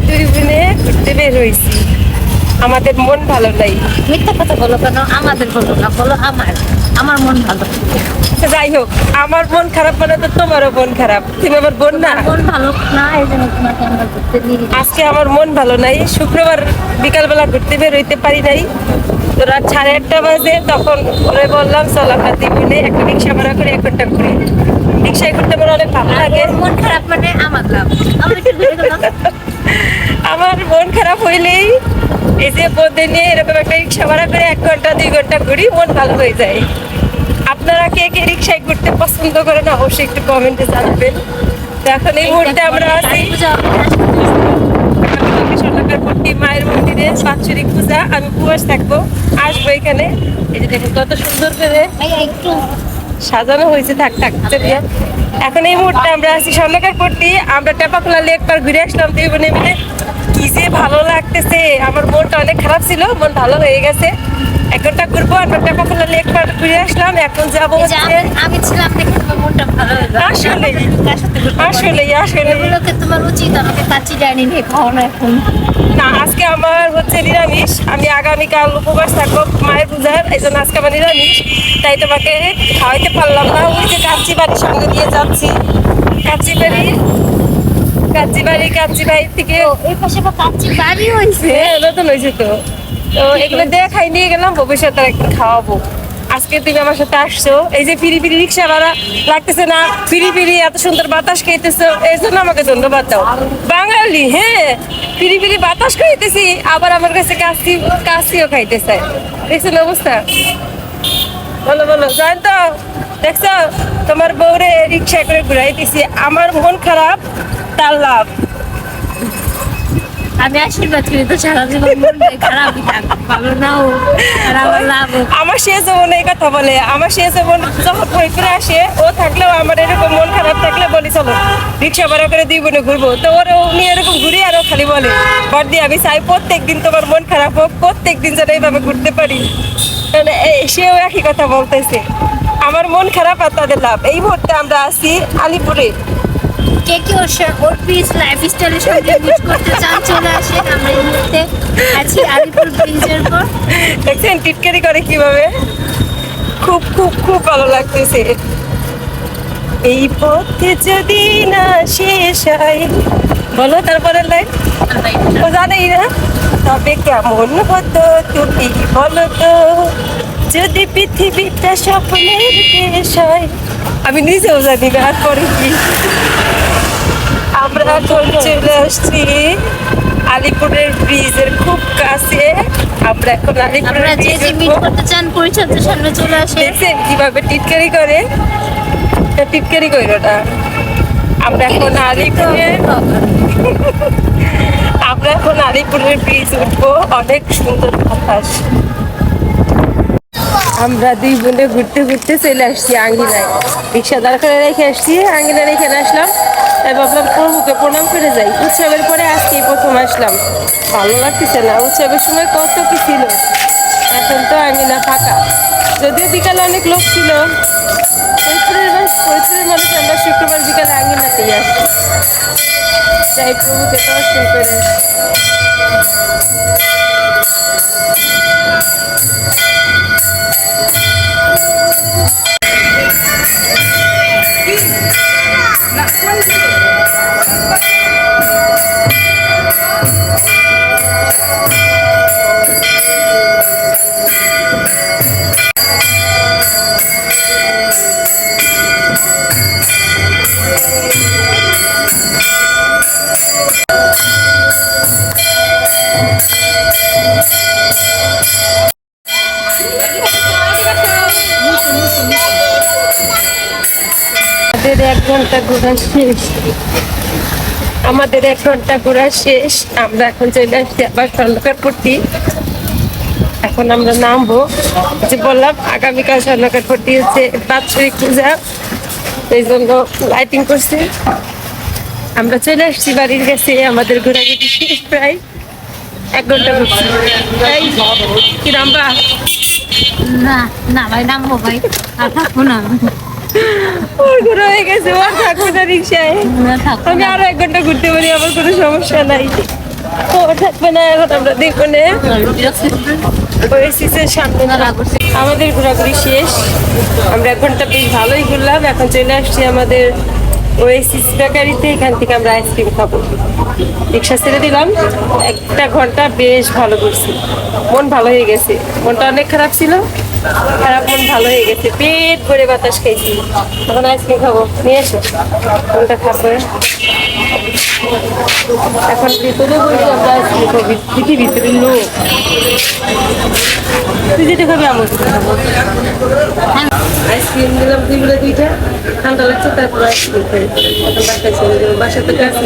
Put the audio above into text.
দুই বোনে ঘুরতে বের হয়েছি। আমাদের মন ভালো নাই। মিথ্যা কথা বলো কেন? আমাদের বলো না, বলো আমার। আমার মন ভালো। আচ্ছা, যাই হোক, আমার মন খারাপ মানে তো তোমারও মন খারাপ। তুমি আমার বোন না? মন ভালো না, এই জন্য তোমাকে আমরা ঘুরতে নিয়ে যাচ্ছি। আজকে আমার মন ভালো নাই। শুক্রবার বিকালবেলা ঘুরতে বের হইতে পারি নাই। তো রাত 8:30 বাজে, তখন ওরে বললাম চল আমরা দুই বোনে একটা রিক্সা ভাড়া করে 1 ঘন্টা ঘুরি। রিক্সায় ঘুরতে আমার অনেক ভালো লাগে। ওর মন খারাপ মানে আমার লাভ। আমরা একটু ঘুরে গেলাম। আমার মন খারাপ হইলেই এই যে বোনদের নিয়ে এরকম একটা রিক্সা ভাড়া করে 1 ঘন্টা 2 ঘন্টা ঘুরি, মন ভালো হয়ে যায়। আপনারা কে কে রিক্সায় ঘুরতে পছন্দ করেন অবশ্যই একটু কমেন্টে জানাবেন। তো এখন এই মুহূর্তে আমরা আছি সরকারপট্টি মায়ের মন্দিরে, বাৎসরিক পূজা। আমি উপবাস থাকবো, আসবো এখানে। এই যে দেখুন কত সুন্দর করে একটু সাজানো হয়েছে। থাক থাক চলিয়ে। এখন এই মুহূর্তে আমরা আছি স্বর্ণকারপট্টি। আমরা টেপাখোলা লেক পার ঘুরে আসলাম দুই বোনে মিলে। কি যে ভালো লাগতেছে, আমার মনটা অনেক খারাপ ছিল, মন ভালো হয়ে গেছে। 1 ঘন্টা ঘুরবো, আমরা টেপাখোলা লেক পার ঘুরে আসলাম। এখন যাবো হচ্ছে আমি ছিলাম দেখে তোমার মনটা ভালো হয়ে গেল। আসলে আসলে এগুলোকে তোমার উচিত আমাকে কাচ্চি ডাইনি নিয়ে খাওয়ানো এখন। না, আজকে আমার হচ্ছে নিরামিষ। আমি আগামীকাল উপবাস থাকবো মায়ের পূজার, এই জন্য আজকে আমার নিরামিষ। তাই তোমাকে খাওয়াইতে পারলাম না। ওই যে কাচ্চি বাড়ির সঙ্গে দিয়ে যাচ্ছি। কাচ্চি বাড়ি থেকে এই পাশে আবার কাচ্চি বাড়ি হয়েছে। নতুন হয়েছে। তো তো এগুলো দেখাই নিয়ে গেলাম, ভবিষ্যতে একদিন খাওয়াবো। আজকে তুমি আমার সাথে আসছো, এই যে ফিরি ফিরি রিক্সা ভাড়া লাগতেছে না, ফিরি ফিরি এত সুন্দর বাতাস খাইতেছো, এই জন্য আমাকে ধন্যবাদ দাও। বাঙালি, হ্যাঁ, ফিরি ফিরি বাতাস খাইতেছি, আবার আমার কাছে কাশিও খাইতেছে। দেখছেন অবস্থা? বলো বলো, জান তো দেখছো তোমার বউরে রিক্সায় করে ঘুরাইতেছি। আমার মন খারাপ, তার লাভ। আমি আশীর্বাদ করি তো সারা জীবন মন খারাপই থাক, ভালো না হোক আর আমার লাভ হোক। আমার সে জীবন এই কথা বলে, আমার সে জীবন যখন ঘুরে ফিরে আসে, ও থাকলেও আমার এরকম মন খারাপ থাকলে বলি চলো রিক্সা ভাড়া করে 2 বোনে ঘুরবো। তো ওর উনি এরকম ঘুরি, আর ও খালি বলে বর্দি আমি চাই প্রত্যেকদিন তোমার মন খারাপ হোক, প্রত্যেকদিন যেন এইভাবে ঘুরতে পারি। মানে সেও একই কথা বলতেছে, আমার মন খারাপ আর তাদের লাভ। এই মুহূর্তে আমরা আছি আলিপুরে। কে কে ওর পিস লাইফস্টাইলের সঙ্গে মিট করতে চান চলে আসেন। আমরা এই মুহূর্তে আছি আলিপুর ব্রিজের পর। দেখছেন টিটকারি করে কিভাবে, খুব খুব খুব ভালো লাগতেছে। এই পথে যদি না শেষ হয়, বলো তারপরে লাইন ও জানেই না, তবে কেমন হতো তুমি বলো তো, যদি পৃথিবীটা স্বপ্নের দেশ হয়। আমি নিজেও জানি না আর পরে কি। আমরা এখন চলে আসছি আলিপুরের ব্রিজের খুব কাছে। আমরা এখন আলিপুরের আপনারা যে যে মিট ব্রিজের করতে চান পরিচর্যার সামনে চলে আসেন। দেখছেন কিভাবে টিটকারি করে, টিটকারি করে ওটা। আমরা এখন আলিপুরের ব্রিজ উঠবো, অনেক সুন্দর বাতাস। আমরা 2 বোনে ঘুরতে ঘুরতে চলে আসছি আঙ্গিনায়। রিক্সা দাঁড় করে রেখে আসছি, আঙ্গিনায় রেখে আসলাম। তাই ভাবলাম প্রভুকে প্রণাম করে যাই। উৎসবের পরে আজকেই প্রথম আসলাম, ভালো লাগতেছে না। উৎসবের সময় কত কি ছিল, এখন তো আঙ্গিনা ফাঁকা। যদিও বিকালে অনেক লোক ছিল। ফরিদপুরের মানুষ আমরা শুক্রবার বিকালে আঙ্গিনাতেই আসি। তাই প্রভুকে দর্শন করে আমাদের 1 ঘন্টা ঘোরা শেষ। আমরা এখন চলে আসছি আবার স্বর্ণকারপট্টি। এখন আমরা নামবো। যে বললাম আগামীকাল স্বর্ণকারপট্টি হচ্ছে বাৎসরিক পূজা, এই জন্য লাইটিং করছে। আমরা চলে আসছি বাড়ির কাছে, আমাদের ঘোরাঘুরি শেষ প্রায় 1 ঘন্টা ঘুরছি। কি নামবা? না না ভাই, নামবো ভাই, আর থাকবো না। ওর ঘোরা হয়ে গেছে, ওর থাকবো না রিক্সায়। থাকবো আমি না। আরো 1 ঘন্টা ঘুরতে পারি, আমার কোনো সমস্যা নাই। ও থাকবে না, এখন আমরা দেখবো না ওয়েসিসের সামনে আমাদের ঘোরাঘুরি শেষ। আমরা 1 ঘন্টা বেশ ভালোই ঘুরলাম। এখন চলে আসছি আমাদের ওয়েসিস বেকারিতে। এখান থেকে আমরা আইসক্রিম খাবো। রিক্সা ছেড়ে দিলাম, 1 ঘন্টা বেশ ভালো ঘুরছি। মন ভালো হয়ে গেছে, মনটা অনেক খারাপ ছিল, খারাপ মন ভালো হয়ে গেছে। পেট ভরে বাতাস খেয়েছি। এখন আইসক্রিম খাবো, নিয়ে এসো কোনটা খাবো। এখন ভিতরে বলছি আমরা আইসক্রিম খাবো, ভিতরে লোক। তুই যেটা খাবি আমার সাথে খাবো। আইসক্রিম দিলাম 2টা, ঠান্ডা লাগছে, তারপর আইসক্রিম খাই। এখন বাসায় চলে যাবো, বাসাতে কাছে।